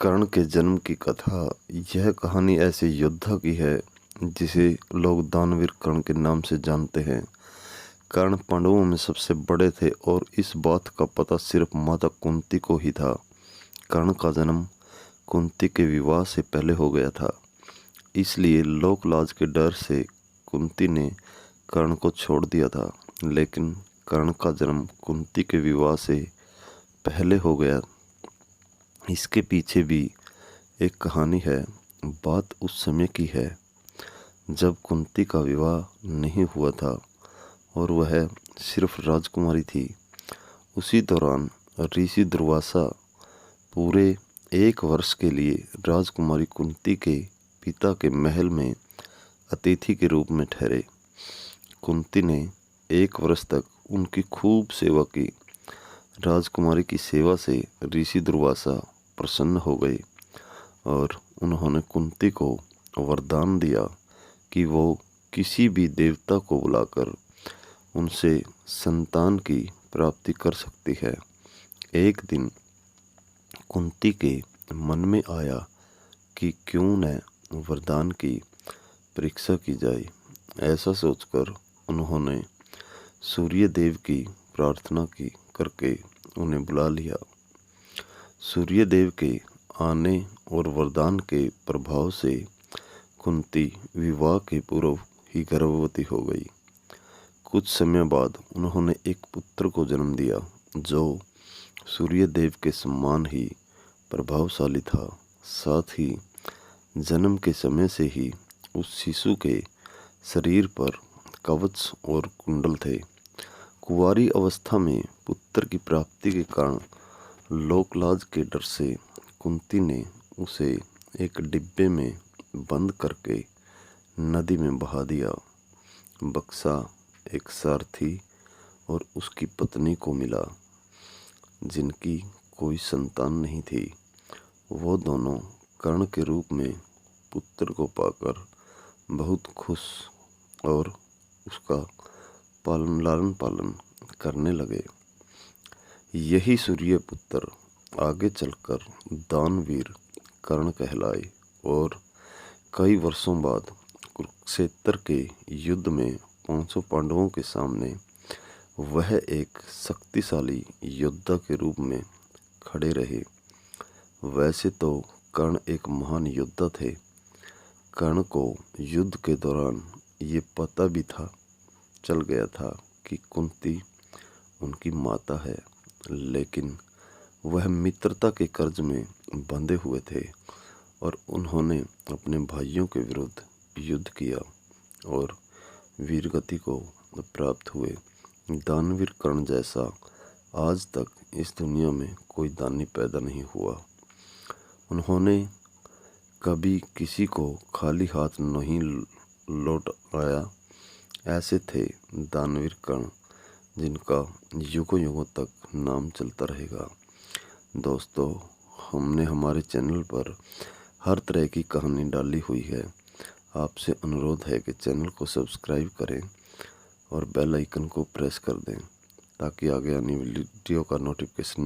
कर्ण के जन्म की कथा। यह कहानी ऐसे योद्धा की है जिसे लोग दानवीर कर्ण के नाम से जानते हैं। कर्ण पांडवों में सबसे बड़े थे और इस बात का पता सिर्फ माता कुंती को ही था। कर्ण का जन्म कुंती के विवाह से पहले हो गया था, इसलिए लोकलाज के डर से कुंती ने कर्ण को छोड़ दिया था। लेकिन कर्ण का जन्म कुंती के विवाह से पहले हो गया। इसके पीछे भी एक कहानी है। बात उस समय की है जब कुंती का विवाह नहीं हुआ था और वह सिर्फ राजकुमारी थी। उसी दौरान ऋषि दुर्वासा पूरे 1 वर्ष के लिए राजकुमारी कुंती के पिता के महल में अतिथि के रूप में ठहरे। कुंती ने 1 वर्ष तक उनकी खूब सेवा की। राजकुमारी की सेवा से ऋषि दुर्वासा प्रसन्न हो गए और उन्होंने कुंती को वरदान दिया कि वो किसी भी देवता को बुलाकर उनसे संतान की प्राप्ति कर सकती है। एक दिन कुंती के मन में आया कि क्यों न वरदान की परीक्षा की जाए। ऐसा सोचकर उन्होंने सूर्य देव की प्रार्थना की करके उन्हें बुला लिया। सूर्य देव के आने और वरदान के प्रभाव से कुंती विवाह के पूर्व ही गर्भवती हो गई। कुछ समय बाद उन्होंने एक पुत्र को जन्म दिया जो सूर्य देव के समान ही प्रभावशाली था। साथ ही जन्म के समय से ही उस शिशु के शरीर पर कवच और कुंडल थे। कुंवारी अवस्था में पुत्र की प्राप्ति के कारण लोकलाज के डर से कुंती ने उसे एक डिब्बे में बंद करके नदी में बहा दिया। बक्सा एक सारथी और उसकी पत्नी को मिला जिनकी कोई संतान नहीं थी। वो दोनों कर्ण के रूप में पुत्र को पाकर बहुत खुश और उसका लालन पालन करने लगे। यही सूर्य पुत्र आगे चलकर दानवीर कर्ण कहलाए और कई वर्षों बाद कुरुक्षेत्र के युद्ध में 500 पांडवों के सामने वह एक शक्तिशाली योद्धा के रूप में खड़े रहे। वैसे तो कर्ण एक महान योद्धा थे। कर्ण को युद्ध के दौरान ये पता भी चल गया था कि कुंती उनकी माता है, लेकिन वह मित्रता के कर्ज में बंधे हुए थे और उन्होंने अपने भाइयों के विरुद्ध युद्ध किया और वीरगति को प्राप्त हुए। दानवीर कर्ण जैसा आज तक इस दुनिया में कोई दानी पैदा नहीं हुआ। उन्होंने कभी किसी को खाली हाथ नहीं लौट आया। ऐसे थे दानवीर कर्ण जिनका युगों युगों तक नाम चलता रहेगा। दोस्तों, हमने हमारे चैनल पर हर तरह की कहानी डाली हुई है। आपसे अनुरोध है कि चैनल को सब्सक्राइब करें और बेल आइकन को प्रेस कर दें ताकि आगे आने वाली वीडियो का नोटिफिकेशन